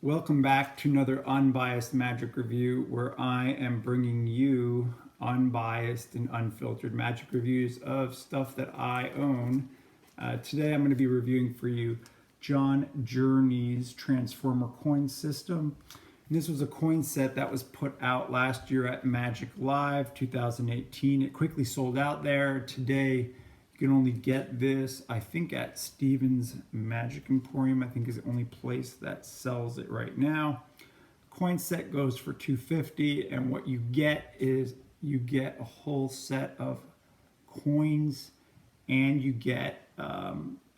Welcome back to another Unbiased Magic Review, where I am bringing you unbiased and unfiltered magic reviews of stuff that I own. Today I'm going to be reviewing for you Jurney's Transformer coin system. And this was a coin set that was put out last year at Magic Live 2018. It quickly sold out there. Today you can only get this, I think, at Stevens Magic Emporium. I think is the only place that sells it right now. Coin set goes for $250, and what you get is you get a whole set of coins, and you get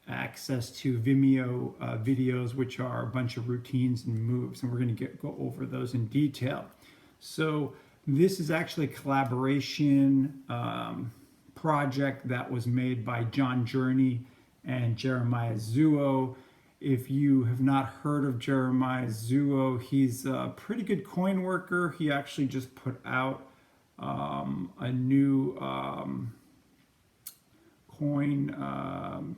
access to Vimeo videos, which are a bunch of routines and moves, and we're going to go over those in detail. So this is actually a collaboration project that was made by Jurney and Jeremiah Zuo. If you have not heard of Jeremiah Zuo, he's a pretty good coin worker. He actually just put out a new coin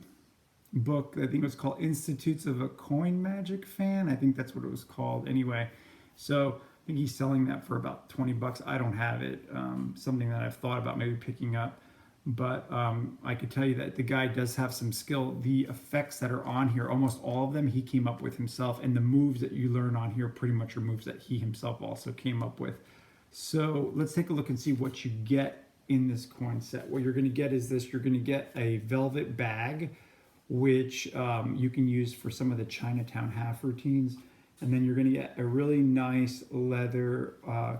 book. I think it was called Institutes of a Coin Magic Fan. I think that's what it was called. Anyway, so I think he's selling that for about 20 bucks. I don't have it. Something that I've thought about maybe picking up. But I could tell you that the guy does have some skill. The effects that are on here, almost all of them, he came up with himself. And the moves that you learn on here pretty much are moves that he himself also came up with. So let's take a look and see what you get in this coin set. What you're going to get is this. You're going to get a velvet bag, which you can use for some of the Chinatown half routines. And then you're going to get a really nice leather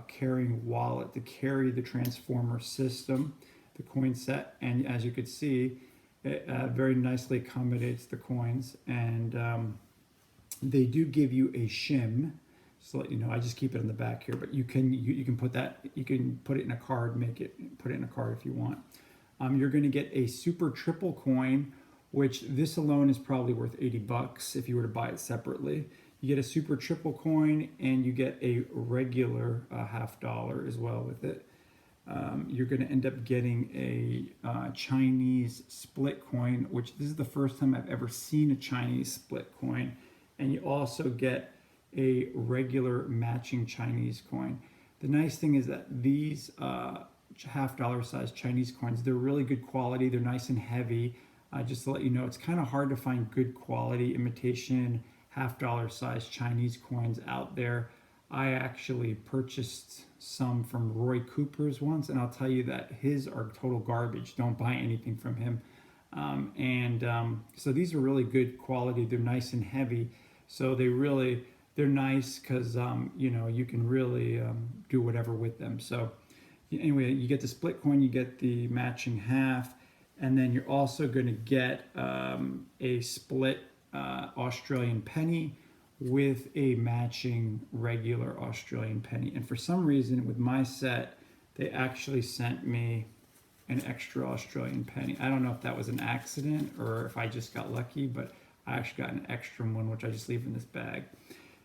carrying wallet to carry the Transformer system, the coin set. And as you could see, it very nicely accommodates the coins. And they do give you a shim. Just to let you know, I just keep it in the back here, but you can put that, you can put it in a card, put it in a card if you want. You're going to get a super triple coin, which this alone is probably worth 80 bucks if you were to buy it separately. You get a super triple coin, and you get a regular $50 as well with it. You're going to end up getting a Chinese split coin, which this is the first time I've ever seen a Chinese split coin. And you also get a regular matching Chinese coin. The nice thing is that these $50 size Chinese coins, they're really good quality. They're nice and heavy. Just to let you know, it's kind of hard to find good quality imitation $50 size Chinese coins out there. I actually purchased some from Roy Cooper's once, and I'll tell you that his are total garbage. Don't buy anything from him. So these are really good quality. They're nice and heavy. So they're nice because you can really do whatever with them. So anyway, you get the split coin, you get the matching half, and then you're also going to get a split Australian penny with a matching regular Australian penny. And for some reason with my set, they actually sent me an extra Australian penny. I don't know if that was an accident or if I just got lucky, but I actually got an extra one, which I just leave in this bag.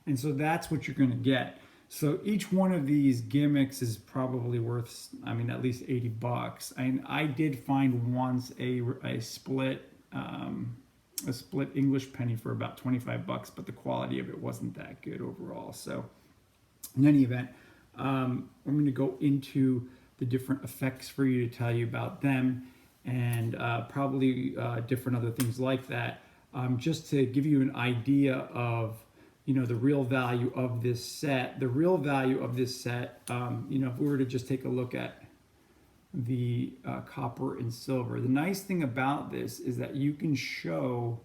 And so that's what you're going to get. So each one of these gimmicks is probably worth, at least 80 bucks. And I did find once a split English penny for about 25 bucks, but the quality of it wasn't that good overall. So in any event, I'm going to go into the different effects for you to tell you about them, and probably different other things like that, just to give you an idea of the real value of this set. The real value of this set, if we were to just take a look at the copper and silver. The nice thing about this is that you can show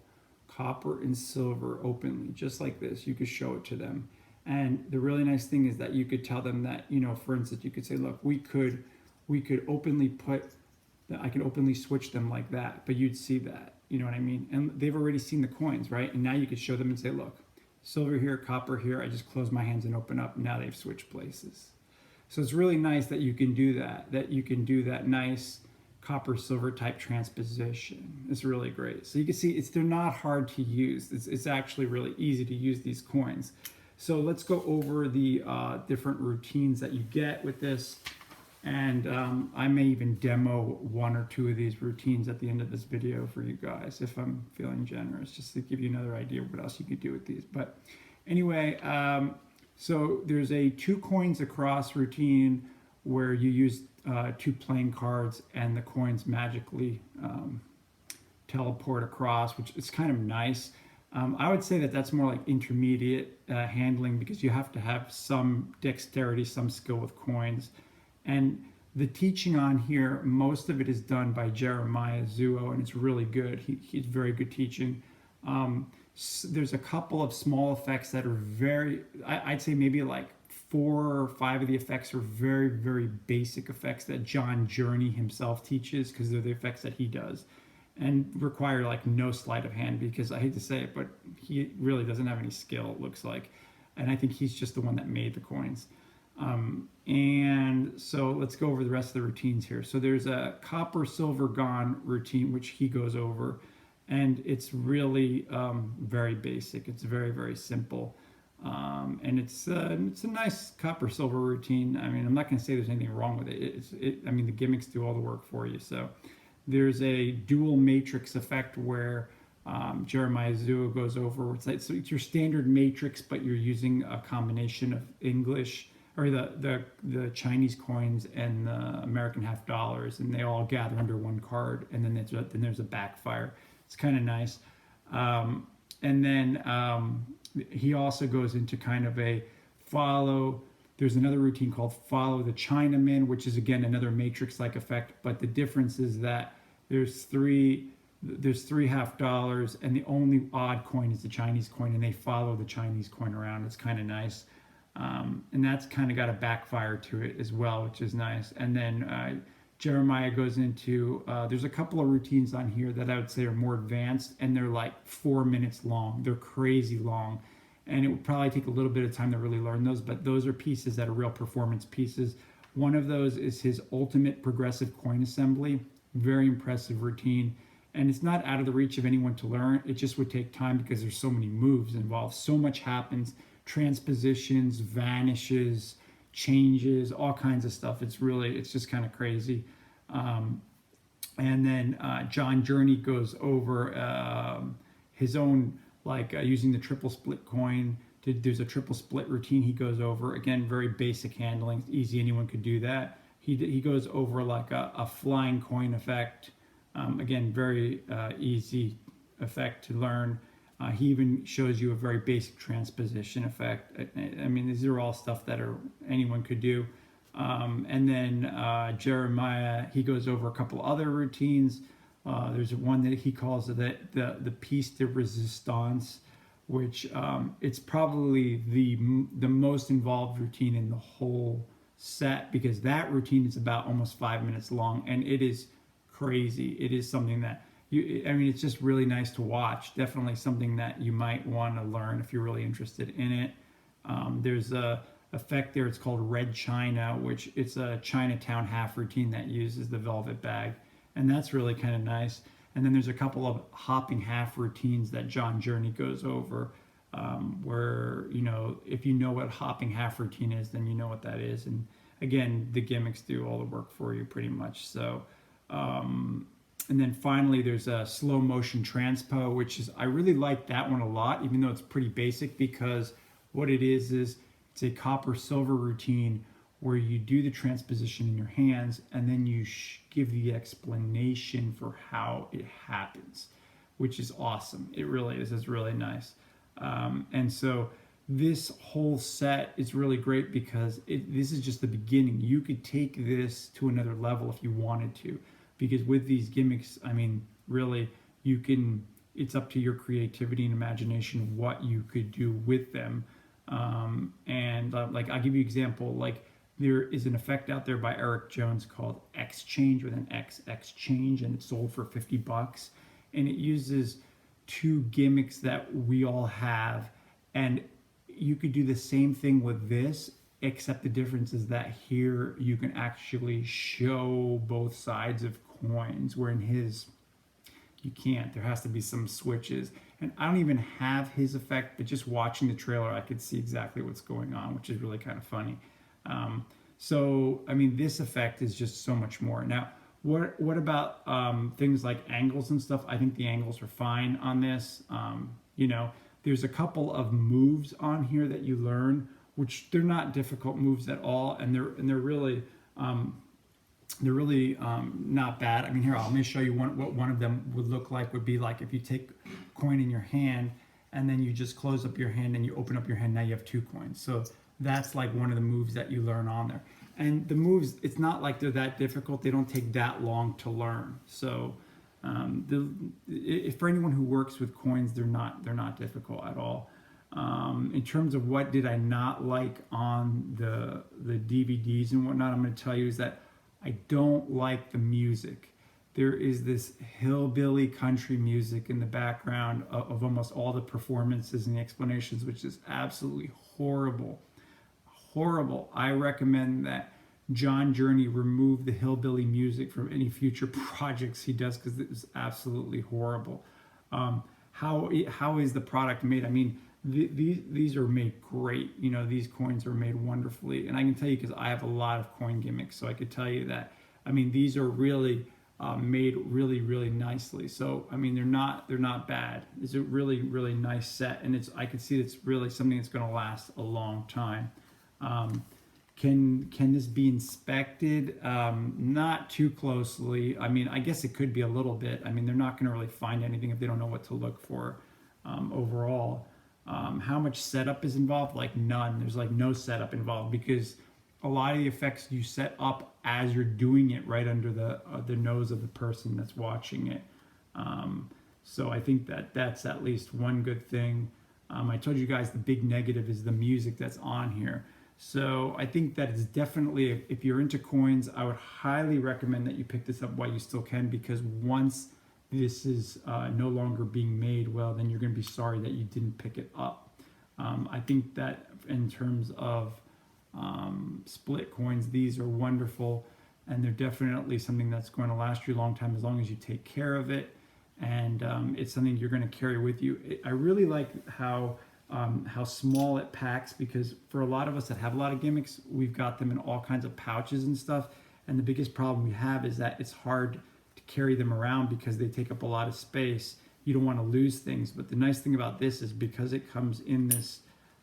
copper and silver openly, just like this. You could show it to them. And the really nice thing is that you could tell them that, for instance, you could say, look, we could openly I could openly switch them like that, but you'd see that, you know what I mean? And they've already seen the coins, right? And now you could show them and say, look, silver here, copper here, I just close my hands and open up. Now they've switched places. So it's really nice that you can do that you can do that nice copper silver type transposition. It's really great. So you can see they're not hard to use. It's actually really easy to use these coins. So let's go over the different routines that you get with this. And I may even demo one or two of these routines at the end of this video for you guys if I'm feeling generous, just to give you another idea of what else you could do with these. But Anyway, so there's a two coins across routine where you use two playing cards and the coins magically teleport across, which is kind of nice. I would say that that's more like intermediate handling because you have to have some dexterity, some skill with coins. And the teaching on here, most of it is done by Jeremiah Zuo, and it's really good. He's very good teaching. There's a couple of small effects that are I'd say maybe like 4 or 5 of the effects are very, very basic effects that Jurney himself teaches because they're the effects that he does and require like no sleight of hand because I hate to say it, but he really doesn't have any skill, it looks like. And I think he's just the one that made the coins. And so let's go over the rest of the routines here. So there's a copper, silver, gone routine, which he goes over. And it's really very basic. It's very, very simple. And it's a nice copper, silver routine. I mean, I'm not going to say there's anything wrong with it. I mean, the gimmicks do all the work for you. So there's a dual matrix effect where Jeremiah Zuo goes over. So it's your standard matrix, but you're using a combination of English or the Chinese coins and the American half dollars, and they all gather under one card. And then there's a backfire. It's kind of nice. And then he also goes into kind of a follow. There's another routine called Follow the Chinaman, which is again another matrix-like effect. But the difference is that there's three half dollars, and the only odd coin is the Chinese coin, and they follow the Chinese coin around. It's kind of nice, and that's kind of got a backfire to it as well, which is nice. And then Jeremiah goes into there's a couple of routines on here that I would say are more advanced, and they're like 4 minutes long. They're crazy long, and it would probably take a little bit of time to really learn those, but those are pieces that are real performance pieces. One of those is his ultimate progressive coin assembly. Very impressive routine, and it's not out of the reach of anyone to learn. It just would take time because there's so many moves involved. So much happens, transpositions, vanishes, changes, all kinds of stuff. It's just kind of crazy. And then Jurney goes over his own, like using the triple split coin. There's a triple split routine he goes over. Again, very basic handling, easy, anyone could do that. He goes over like a flying coin effect. Again, very easy effect to learn. He even shows you a very basic transposition effect. I mean, these are all stuff that anyone could do. And then Jeremiah, he goes over a couple other routines. There's one that he calls the piece de resistance, which it's probably the most involved routine in the whole set because that routine is about almost 5 minutes long, and it is crazy. It is something that it's just really nice to watch. Definitely something that you might want to learn if you're really interested in it. There's a effect there. It's called Red China, which it's a Chinatown half routine that uses the velvet bag, and that's really kind of nice. And then there's a couple of hopping half routines that Jurney goes over, where if you know what hopping half routine is, then you know what that is. And again, the gimmicks do all the work for you pretty much. So. And then finally, there's a slow motion transpo, which is, I really like that one a lot, even though it's pretty basic, because what it is it's a copper silver routine where you do the transposition in your hands and then you give the explanation for how it happens, which is awesome. It really is. It's really nice. And so this whole set is really great because this is just the beginning. You could take this to another level if you wanted to. Because with these gimmicks, I mean, really, it's up to your creativity and imagination what you could do with them. Like, I'll give you an example. Like, there is an effect out there by Eric Jones called Exchange with an Exchange, and it's sold for $50. And it uses two gimmicks that we all have. And you could do the same thing with this, except the difference is that here you can actually show both sides of coins, where in his you can't. There has to be some switches, and I don't even have his effect, but just watching the trailer I could see exactly what's going on, which is really kind of funny. So I mean, this effect is just so much more. Now what about things like angles and stuff? I think the angles are fine on this. there's a couple of moves on here that you learn, which they're not difficult moves at all, and they're really not bad. I mean, here, let me show you what one of them would look like. Would be like if you take a coin in your hand and then you just close up your hand and you open up your hand. Now you have 2 coins. So that's like one of the moves that you learn on there. And the moves, it's not like they're that difficult. They don't take that long to learn. So if for anyone who works with coins, they're not difficult at all. In terms of what did I not like on the DVDs and whatnot, I'm going to tell you is that I don't like the music. There is this hillbilly country music in the background of almost all the performances and the explanations, which is absolutely horrible. Horrible. I recommend that Jurney remove the hillbilly music from any future projects he does, because it was absolutely horrible. How is the product made? I mean, these are made great. You know, these coins are made wonderfully, and I can tell you because I have a lot of coin gimmicks, so I could tell you that. I mean, these are really made really nicely. So I mean, they're not bad. It's a really nice set, and I can see it's really something that's going to last a long time. Can this be inspected? Not too closely. I mean, I guess it could be a little bit. I mean, they're not going to really find anything if they don't know what to look for overall. How much setup is involved? Like none. There's like no setup involved, because a lot of the effects you set up as you're doing it right under the nose of the person that's watching it. So I think that's at least one good thing. I told you guys the big negative is the music that's on here. So I think that it's definitely, if you're into coins, I would highly recommend that you pick this up while you still can, because once this is no longer being made, well, then you're going to be sorry that you didn't pick it up. I think that in terms of split coins, these are wonderful, and they're definitely something that's going to last you a long time as long as you take care of it, and it's something you're going to carry with you. I really like how small it packs, because for a lot of us that have a lot of gimmicks, we've got them in all kinds of pouches and stuff, and the biggest problem we have is that it's hard to carry them around because they take up a lot of space. You don't want to lose things, but the nice thing about this is because it comes in this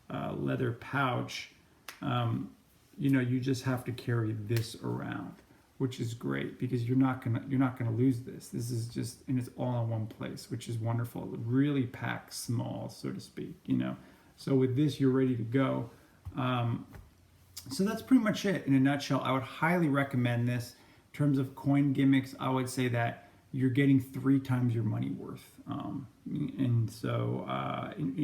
leather pouch, you know, you just have to carry this around, which is great, because you're not gonna lose this. This is just, and it's all in one place, which is wonderful. It really packs small, so to speak, you know. So with this, you're ready to go. So that's pretty much it in a nutshell. I would highly recommend this. In terms of coin gimmicks, I would say that you're getting 3 times your money worth. And so,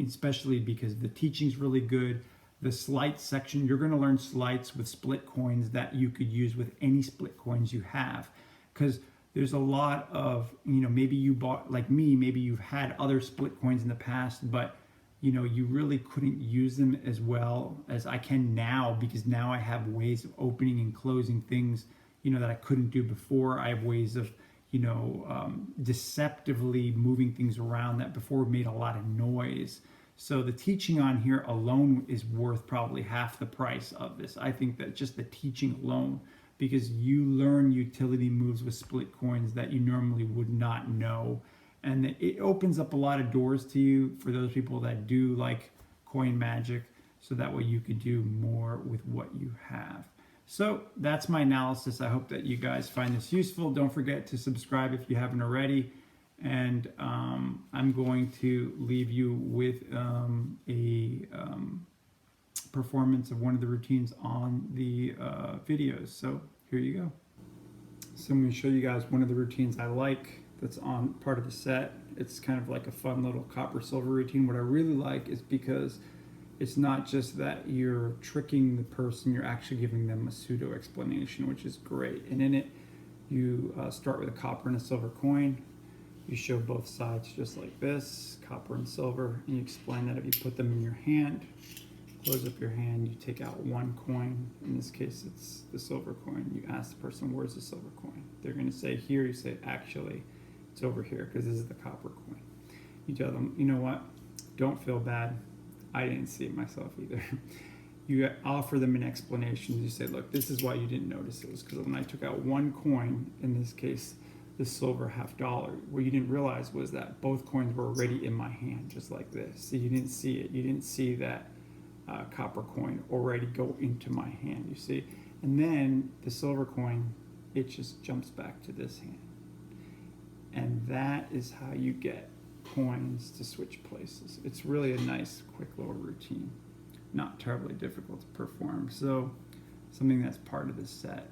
especially because the teaching's really good. The sleight section, you're going to learn sleights with split coins that you could use with any split coins you have, because there's a lot of, you know, maybe you bought, like me, maybe you've had other split coins in the past, but you know, you really couldn't use them as well as I can now, because now I have ways of opening and closing things, you know, that I couldn't do before. I have ways of, you know, deceptively moving things around that before made a lot of noise. So the teaching on here alone is worth probably half the price of this. I think that just the teaching alone, because you learn utility moves with split coins that you normally would not know. And it opens up a lot of doors to you for those people that do like coin magic, so that way you could do more with what you have. So that's my analysis. I hope that you guys find this useful. Don't forget to subscribe if you haven't already. And I'm going to leave you with a performance of one of the routines on the videos. So here you go. So I'm going to show you guys one of the routines I like that's on part of the set. It's kind of like a fun little copper silver routine. What I really like is because it's not just that you're tricking the person, you're actually giving them a pseudo explanation, which is great. And in it, you start with a copper and a silver coin. You show both sides just like this, copper and silver, and you explain that if you put them in your hand, close up your hand, you take out one coin. In this case, it's the silver coin. You ask the person, where's the silver coin? They're going to say here. You say, actually, it's over here because this is the copper coin. You tell them, you know what? Don't feel bad. I didn't see it myself either. You offer them an explanation. You say, look, this is why you didn't notice it. It was because when I took out one coin, in this case, the silver $50. What you didn't realize was that both coins were already in my hand, just like this. So you didn't see it. You didn't see that copper coin already go into my hand, you see. And then the silver coin, it just jumps back to this hand. And that is how you get coins to switch places. It's really a nice, quick little routine. Not terribly difficult to perform. So something that's part of the set.